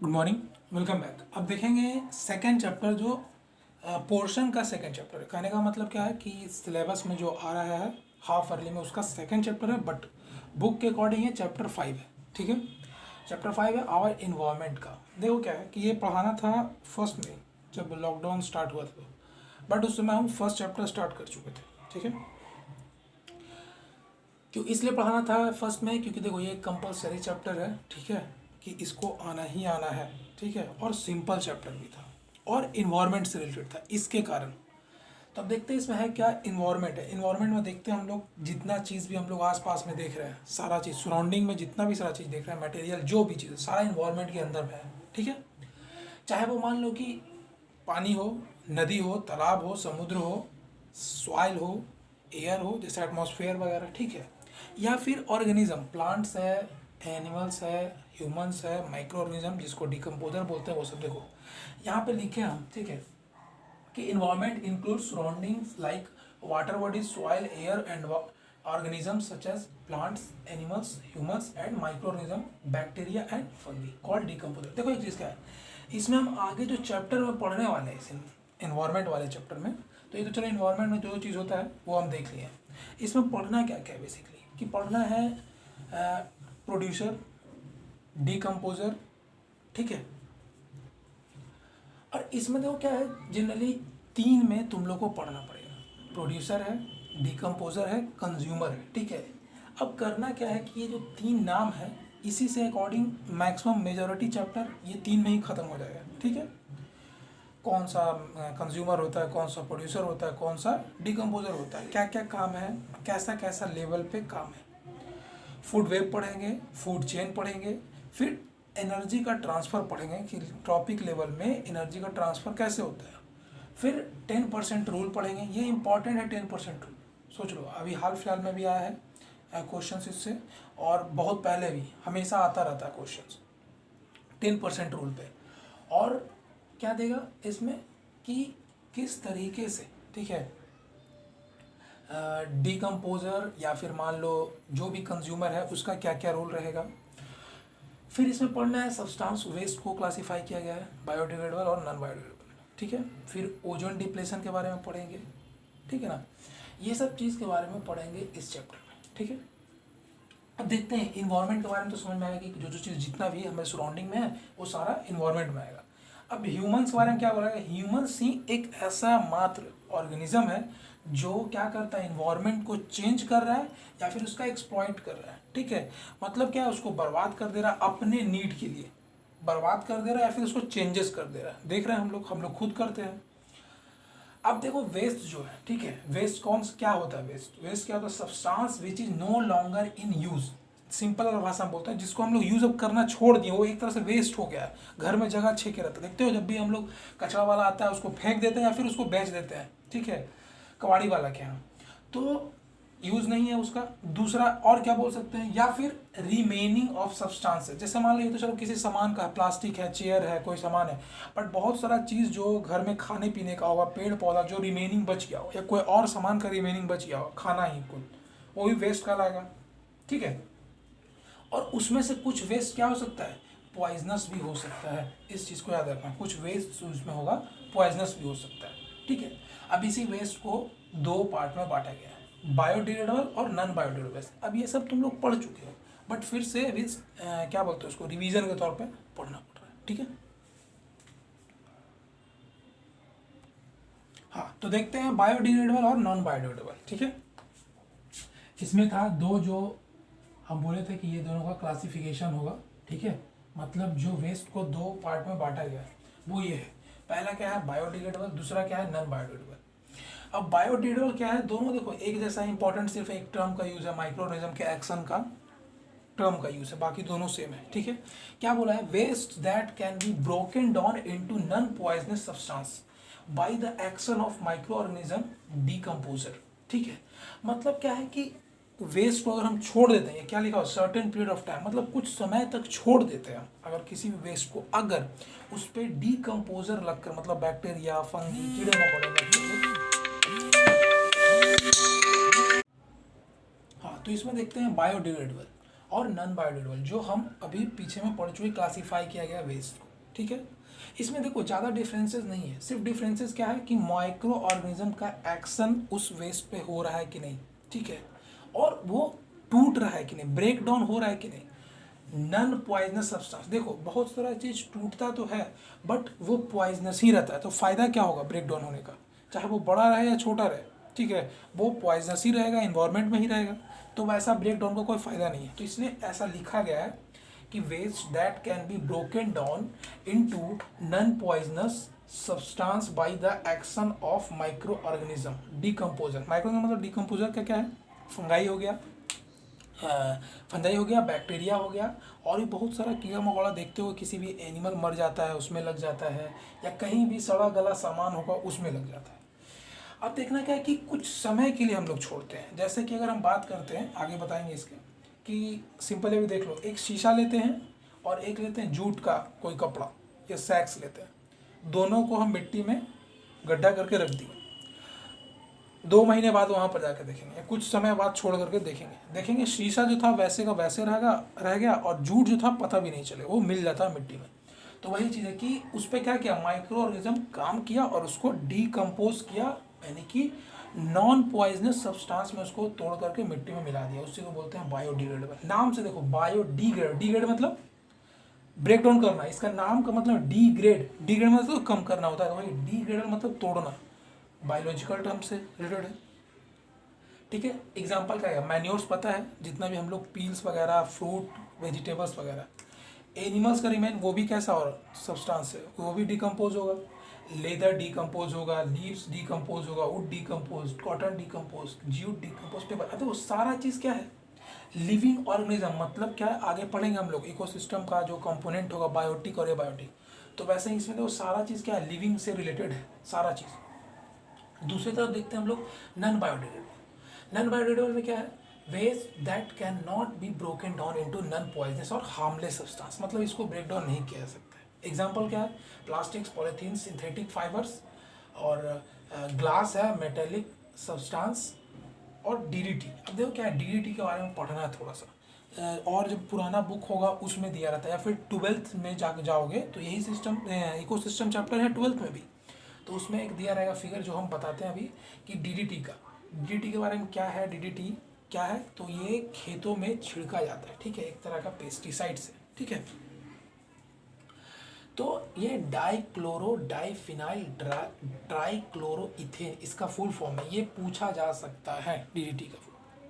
Good morning, welcome back. अब देखेंगे second chapter जो पोर्शन का सेकंड चैप्टर है। कहने का मतलब क्या है कि सिलेबस में जो आ रहा है हाफ अर्ली में उसका सेकंड चैप्टर है, बट बुक के अकॉर्डिंग ये चैप्टर 5 है। ठीक है, चैप्टर 5 है आवर इन्वायरमेंट का। देखो क्या है कि ये पढ़ाना था फर्स्ट में जब लॉकडाउन स्टार्ट हुआ था, बट उस समय हम फर्स्ट चैप्टर स्टार्ट कर चुके थे। ठीक है, क्यों इसलिए पढ़ाना था फर्स्ट में, क्योंकि देखो ये कंपलसरी चैप्टर है। ठीक है, कि इसको आना ही आना है। ठीक है, और सिंपल चैप्टर भी था और इन्वायरमेंट से रिलेटेड था, इसके कारण। तो अब देखते हैं इसमें है क्या। इन्वायरमेंट है, इन्वायरमेंट में देखते हैं हम लोग जितना चीज़ भी हम लोग आसपास में देख रहे हैं, सारा चीज़ सराउंडिंग में जितना भी सारा चीज़ देख रहे हैं, मटेरियल जो भी चीज़ सारा इन्वायरमेंट के अंदर में है। ठीक है, चाहे वो मान लो कि पानी हो, नदी हो, तालाब हो, समुद्र हो, सॉइल हो, एयर हो जैसे एटमॉस्फेयर वगैरह। ठीक है, या फिर ऑर्गेनिज्म, प्लांट्स है, एनिमल्स है, ह्यूमंस है, माइक्रो ऑर्गेनिज्म जिसको डिकम्पोजर बोलते हैं, वो सब देखो यहाँ पे लिखे हम। ठीक है, कि environment include surroundings like water bodies, soil, air and organisms such as plants, animals, humans and microorganism, bacteria and fungi called decomposer। देखो एक चीज़ क्या है, इसमें हम आगे जो चैप्टर में पढ़ने वाले हैं इस इन्वायरमेंट वाले चैप्टर में, तो ये तो चलो इन्वायरमेंट में जो चीज़ होता है वो हम देख लिए। इसमें पढ़ना क्या क्या है बेसिकली, कि पढ़ना है प्रोड्यूसर, डिकम्पोजर। ठीक है, और इसमें देखो क्या है, जनरली तीन में तुम लोग को पढ़ना पड़ेगा। प्रोड्यूसर है, डिकम्पोजर है, कंज्यूमर है। ठीक है, अब करना क्या है कि ये जो तीन नाम है इसी से अकॉर्डिंग मैक्सिमम मेजॉरिटी चैप्टर ये तीन में ही ख़त्म हो जाएगा। ठीक है, कौन सा कंज्यूमर होता है, कौन सा प्रोड्यूसर होता है, कौन सा डिकम्पोजर होता है, क्या क्या काम है, कैसा कैसा लेवल पे काम है। फूड वेब पढ़ेंगे, फूड चेन पढ़ेंगे, फिर एनर्जी का ट्रांसफ़र पढ़ेंगे कि ट्रॉपिक लेवल में एनर्जी का ट्रांसफ़र कैसे होता है। फिर 10% रूल पढ़ेंगे, ये इंपॉर्टेंट है 10% रूल। सोच लो, अभी हाल फिलहाल में भी आया है क्वेश्चन इससे, और बहुत पहले भी हमेशा आता रहता है क्वेश्चन 10% रूल पे। और क्या देगा इसमें कि किस तरीके से, ठीक है, डिकम्पोजर या फिर मान लो जो भी कंज्यूमर है उसका क्या क्या रोल रहेगा। फिर इसमें पढ़ना है सब्सटेंस वेस्ट को क्लासिफाई किया गया है, बायोडिग्रेडेबल और नॉन बायोडिग्रेडेबल। ठीक है, फिर ओजोन डिप्लेशन के बारे में पढ़ेंगे। ठीक है ना, ये सब चीज़ के बारे में पढ़ेंगे इस चैप्टर में। ठीक है, अब देखते हैं इन्वायरमेंट के बारे में। तो समझ में आएगा कि जो जो चीज़ जितना भी हमारे सराउंडिंग में है वो सारा इन्वायरमेंट में आएगा। अब ह्यूमंस के बारे में क्या बोला है, ह्यूमंस ही एक ऐसा मात्र ऑर्गेनिज्म है जो क्या करता है, इन्वायरमेंट को चेंज कर रहा है या फिर उसका एक्सप्लॉइट कर रहा है। ठीक है, मतलब क्या है, उसको बर्बाद कर दे रहा है अपने नीड के लिए, बर्बाद कर दे रहा है या फिर उसको चेंजेस कर दे रहा है। देख रहे हैं हम लोग खुद करते हैं। अब देखो वेस्ट जो है, ठीक है, वेस्ट कौन क्या होता है, वेस्ट क्या होता है, substance which is no longer in use. Simple भाषा में बोलते हैं, जिसको हम लोग यूज अब करना छोड़ दिए, वो एक तरह से वेस्ट हो गया है, घर में जगह छेके रहता है। देखते हो जब भी हम लोग कचरा वाला आता है उसको फेंक देते हैं या फिर उसको बेच देते हैं। ठीक है, कबाड़ी वाला के यहाँ, तो यूज़ नहीं है उसका। दूसरा और क्या बोल सकते हैं, या फिर रिमेनिंग ऑफ सब्सटेंसेस, जैसे मान लो ये तो चलो किसी सामान का, प्लास्टिक है, चेयर है, कोई सामान है, बट बहुत सारा चीज़ जो घर में खाने पीने का होगा, पेड़ पौधा जो रिमेनिंग बच गया हो, या कोई और सामान का रिमेनिंग बच गया हो, खाना ही कुल, वो भी वेस्ट कहलाएगा। ठीक है, और उसमें से कुछ वेस्ट क्या हो सकता है, पॉइजनस भी हो सकता है। इस चीज़ को याद रखना, कुछ वेस्ट उसमें होगा पॉइजनस भी हो सकता है। ठीक है, अब इसी वेस्ट को दो पार्ट में बांटा गया है, बायोडिग्रेडेबल और नॉन बायोडिग्रेडेबल। अब ये सब तुम लोग पढ़ चुके हो, बट फिर से अभी क्या बोलते हैं उसको, रिवीजन के तौर पे पढ़ना पड़ रहा है। ठीक है, हाँ, तो देखते हैं बायोडिग्रेडेबल और नॉन बायोडिग्रेडेबल। ठीक है, इसमें था दो, जो हम बोले थे कि ये दोनों का क्लासिफिकेशन होगा। ठीक है, मतलब जो वेस्ट को दो पार्ट में बांटा गया है वो ये है। पहला क्या है, बायोडिग्रेडेबल, दूसरा क्या है, नॉन बायोडिग्रेडेबल। अब बायोडिग्रेडेबल क्या है, दोनों देखो एक जैसा इंपॉर्टेंट, सिर्फ एक टर्म का यूज़ है, माइक्रो ऑर्गेनिज्म के एक्शन का टर्म का यूज़ है, बाकी दोनों सेम है। ठीक है, क्या बोला है, waste that can be broken down into non poisonous substance by the action of micro organism decomposer. ठीक है, मतलब क्या है कि वेस्ट को अगर हम छोड़ देते हैं, क्या लिखा हो, सर्टेन पीरियड ऑफ टाइम, मतलब कुछ समय तक छोड़ देते हैं अगर किसी भी वेस्ट को, अगर उस पर डिकम्पोजर लगकर, मतलब बैक्टीरिया, फंगी, कीड़े मकोड़े, हाँ, तो इसमें देखते हैं बायोडिग्रेडेबल और नॉन बायोडिग्रेडेबल, जो हम अभी पीछे में पढ़ चुके, क्लासीफाई किया गया वेस्ट को। ठीक है। इसमें देखो ज़्यादा डिफरेंसेस नहीं है, सिर्फ डिफरेंसेस क्या है कि माइक्रो ऑर्गेनिज्म का एक्शन उस वेस्ट पे हो रहा है कि नहीं, ठीक है, और वो टूट रहा है कि नहीं, ब्रेक डाउन हो रहा है कि नहीं। नॉन पॉइजनस सब्सटेंस, देखो बहुत सारा चीज़ टूटता तो है बट वो पॉइजनस ही रहता है, तो फ़ायदा क्या होगा ब्रेक डाउन होने का, चाहे वो बड़ा रहे या छोटा रहे, ठीक है, वो पॉइजनस ही रहेगा, इन्वायरमेंट में ही रहेगा, तो वैसा ब्रेक डाउन का कोई फ़ायदा नहीं है। तो इसलिए ऐसा लिखा गया है कि waste that can be broken down into non poisonous substance by the action of micro organism decomposer. Micro मतलब डिकम्पोजर का क्या है, फंगाई हो गया, फंजाई हो गया, बैक्टीरिया हो गया, और भी बहुत सारा कीड़ा मकोड़ा देखते हो, किसी भी एनिमल मर जाता है उसमें लग जाता है, या कहीं भी सड़ा गला सामान होगा उसमें लग जाता है। अब देखना क्या है कि कुछ समय के लिए हम लोग छोड़ते हैं, जैसे कि अगर हम बात करते हैं आगे बताएंगे इसके कि सिंपल अभी देख लो, एक शीशा लेते हैं और एक लेते हैं जूट का कोई कपड़ा या सैक्स लेते हैं, दोनों को हम मिट्टी में गड्ढा करके रख दिए, 2 महीने बाद वहाँ पर जाकर देखेंगे, कुछ समय बाद छोड़ करके देखेंगे शीशा जो था वैसे का वैसे रह गया, और जूट जो था पता भी नहीं चले, वो मिल जाता है मिट्टी में। तो वही चीज़ है कि उस पर क्या किया, माइक्रो ऑर्गेनिज्म काम किया और उसको डीकम्पोज किया, यानी कि नॉन पॉइजनस सब्सटेंस में उसको तोड़ करके मिट्टी में मिला दिया, उसी को बोलते हैं बायोडिग्रेडेबल। नाम से देखो बायोडिग्रेड, डिग्रेड मतलब ब्रेक डाउन करना, इसका नाम का मतलब डिग्रेड मतलब तो कम करना होता है, वही डिग्रेड मतलब तोड़ना, बायोलॉजिकल टर्म से रिलेटेड है, ठीक है। एग्जाम्पल क्या है, मैन्योर्स पता है, जितना भी हम लोग पील्स वगैरह, फ्रूट वेजिटेबल्स वगैरह, एनिमल्स का रिमेन वो भी कैसा और सब्सटेंस है, वो भी डिकम्पोज होगा, लेदर डिकम्पोज होगा, लीव्स डिकम्पोज होगा, would decompose, cotton decompose, jute decompose, paper, अरे वो सारा चीज़ क्या है, लिविंग ऑर्गेनिज्म। मतलब क्या है, आगे पढ़ेंगे हम लोग इकोसिस्टम का जो कंपोनेंट होगा, बायोटिक और एबायोटिक, तो वैसे ही इसमें तो सारा चीज़ क्या है, लिविंग से रिलेटेड है सारा चीज़। दूसरी तरफ देखते हैं हम लोग नॉन बायोडिग्रेडेबल। नॉन बायोडिग्रेडेबल में क्या है, waste that can not be broken down into non poisonous और हार्मलेस सब्सटेंस, मतलब इसको ब्रेक डाउन नहीं किया जा सकता है। एग्जांपल क्या है, प्लास्टिक्स, पॉलीथीन, सिंथेटिक फाइबर्स, और ग्लास है, मेटेलिक सब्सटेंस, और डीडीटी। अब देखो क्या है, डीडीटी के बारे में पढ़ना है थोड़ा सा, और जब पुराना बुक होगा उसमें दिया रहता है, या फिर 12th में जाओगे तो यही सिस्टम इकोसिस्टम चैप्टर है 12th में भी, तो उसमें एक दिया रहेगा फिगर जो हम बताते हैं अभी कि डीडीटी का, डीडीटी के बारे में क्या है, डीडीटी क्या है, तो ये खेतों में छिड़का जाता है, ठीक है, एक तरह का पेस्टिसाइड से, ठीक है। तो ये डाइक्लोरो डाइफिनाइल ट्राइक्लोरोइथेन इसका फुल फॉर्म है, ये पूछा जा सकता है, डीडीटी का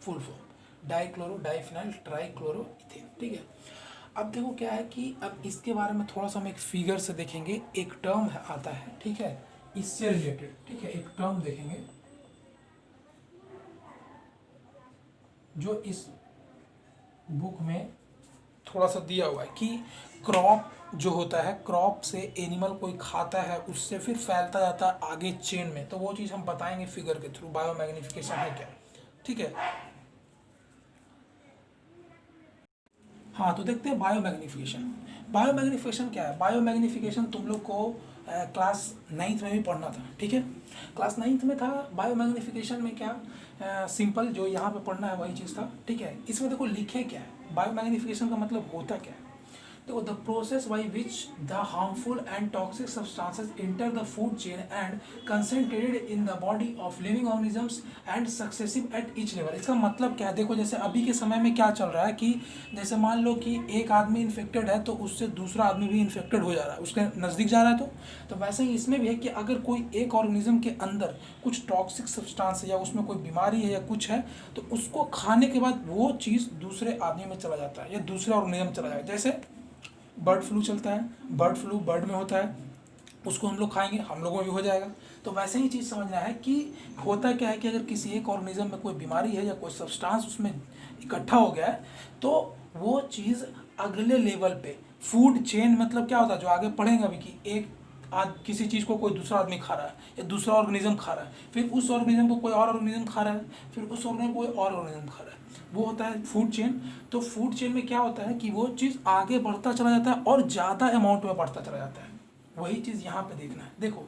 फुल फॉर्म डाइक्लोरो डाइफिनाइल ट्राइक्लोरोइथेन, ठीक है। अब देखो क्या है कि अब इसके बारे में थोड़ा सा हम एक फिगर से देखेंगे, एक टर्म आता है, ठीक है, इससे रिलेटेड, ठीक है, एक टर्म देखेंगे जो इस बुक में थोड़ा सा दिया हुआ है कि क्रॉप जो होता है, क्रॉप से एनिमल कोई खाता है, उससे फिर फैलता जाता है आगे चेन में, तो वो चीज़ हम बताएंगे फिगर के थ्रू, बायोमैग्निफिकेशन है क्या, ठीक है। हाँ, तो देखते हैं बायोमैग्निफिकेशन। बायोमैग्निफिकेशन क्या है, बायोमैग्निफिकेशन तुम लोग को क्लास 9th में भी पढ़ना था, ठीक है, क्लास 9th में था। बायोमैग्निफिकेशन में क्या सिंपल जो यहाँ पे पढ़ना है वही चीज़ था, ठीक है। इसमें देखो लिखे क्या है, बायोमैग्निफिकेशन का मतलब होता क्या है, देखो the process by which the harmful and toxic substances enter the food chain and concentrated in the body of living organisms and successive at each level. इसका मतलब क्या है, देखो जैसे अभी के समय में क्या चल रहा है कि जैसे मान लो कि एक आदमी इन्फेक्टेड है तो उससे दूसरा आदमी भी इन्फेक्टेड हो जा रहा है, उसके नज़दीक जा रहा है, तो वैसे ही इसमें भी है कि अगर कोई एक ऑर्गेनिज्म के अंदर कुछ टॉक्सिक सब्सटेंस है या उसमें कोई बीमारी है या कुछ है, तो उसको खाने के बाद वो चीज़ दूसरे आदमी में चला जाता है या दूसरे ऑर्गेनिज्म चला जाता है। जैसे बर्ड फ्लू चलता है, बर्ड फ्लू बर्ड में होता है, उसको हम लोग खाएंगे, हम लोगों में भी हो जाएगा। तो वैसे ही चीज़ समझना है कि होता क्या है कि अगर किसी एक ऑर्गेनिज्म में कोई बीमारी है या कोई सब्सटेंस उसमें इकट्ठा हो गया है, तो वो चीज़ अगले लेवल पे फूड चेन, मतलब क्या होता है जो आगे पढ़ेंगे अभी कि एक किसी चीज़ को कोई दूसरा आदमी खा रहा है या दूसरा ऑर्गेनिज्म खा रहा है, फिर उस ऑर्गेनिज्म को कोई और ऑर्गेनिज्म खा रहा है, फिर उस ऑर्गेनिज्म को कोई और ऑर्गेनिज्म खा रहा है, वो होता है फूड चेन। तो फूड चेन में क्या होता है कि वो चीज़ आगे बढ़ता चला जाता है और ज़्यादा अमाउंट में बढ़ता चला जाता है, वही चीज़ यहाँ पे देखना है। देखो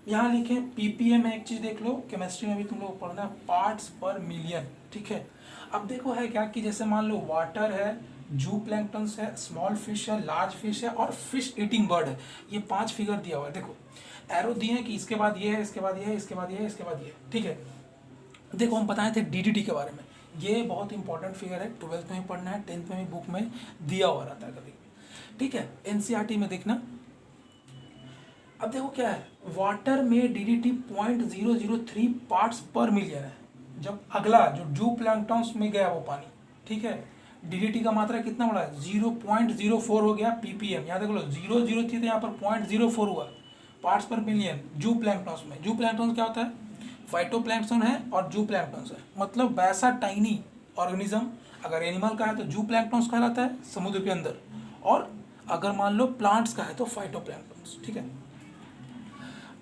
यहाँ लिखे पीपीएम में एक चीज़ देख लो, केमिस्ट्री में भी तुम लोग पढ़ना है, पार्ट्स पर मिलियन, ठीक है। अब देखो है क्या कि जैसे मान लो वाटर है, जू प्लैंक्टन्स है, स्मॉल फिश है, लार्ज फिश है और फिश ईटिंग बर्ड है। ये 5 फिगर दिया हुआ है, देखो एरो दिए हैं कि इसके बाद ये है, इसके बाद ये है, इसके बाद ये है, इसके बाद ये है, ठीक है। देखो हम बताए थे डीडीटी के बारे में, ये बहुत इंपॉर्टेंट फिगर है, 12th में भी पढ़ना है, 10th में भी बुक में दिया हुआ रहता है कभी, ठीक है, एनसीईआरटी में देखना। अब देखो क्या है, वाटर में डीडीटी 0.003 पार्ट्स पर मिलियन है। जब अगला जो जू प्लैंक्टन्स में गया वो पानी, ठीक है, डीडीटी का मात्रा कितना बड़ा है, 0.04 हो गया पीपीएम। यहाँ देख लो 0.0 थी तो यहाँ पर 0.04 हुआ पार्ट्स पर मिलियन जू प्लैंक्टन्स में। जू प्लैंक्टन्स क्या होता है, फाइटोप्लैंक्टन है और जू प्लैंक्टन्स है, मतलब वैसा टाइनी ऑर्गेनिज्म। अगर एनिमल का है तो जू प्लैंक्टन्स कहलाता है समुद्र के अंदर, और अगर मान लो प्लांट्स का है तो फाइटोप्लैंक्टन्स, ठीक है।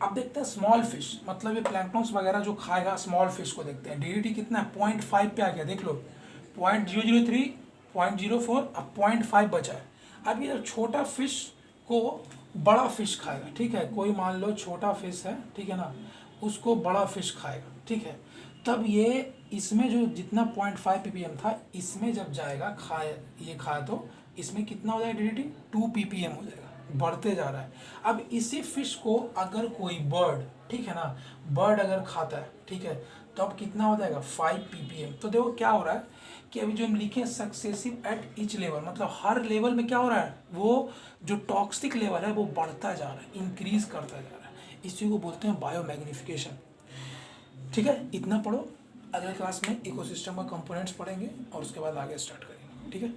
अब देखते हैं स्मॉल फिश, मतलब ये प्लैंक्टन्स वगैरह जो खाएगा स्मॉल फिश को देखते हैं। डीडीटी कितना है, 0.5 पे आ गया, देख लो 0.003, 0.04, अब 0.5 बचा है। अब ये छोटा फिश को बड़ा फिश खाएगा, ठीक है, कोई मान लो छोटा फिश है, ठीक है ना, उसको बड़ा फिश खाएगा, ठीक है, तब ये इसमें जो जितना 0.5 ppm था, इसमें जब जाएगा खाए, ये खाए तो इसमें कितना हो जाएगा डीडीटी, 2 ppm हो जाएगा, बढ़ते जा रहा है। अब इसी फिश को अगर कोई बर्ड, ठीक है ना, बर्ड अगर खाता है, ठीक है, तो अब कितना हो जाएगा 5 ppm। तो देखो क्या हो रहा है कि अभी जो हम लिखे सक्सेसिव एट ईच लेवल, मतलब हर लेवल में क्या हो रहा है, वो जो टॉक्सिक लेवल है वो बढ़ता जा रहा है, इंक्रीज करता जा रहा है। इस चीज़ को बोलते हैं बायोमैग्निफिकेशन, ठीक है। इतना पढ़ो, अगले क्लास में इकोसिस्टम का कंपोनेंट्स पढ़ेंगे और उसके बाद आगे स्टार्ट करेंगे, ठीक है।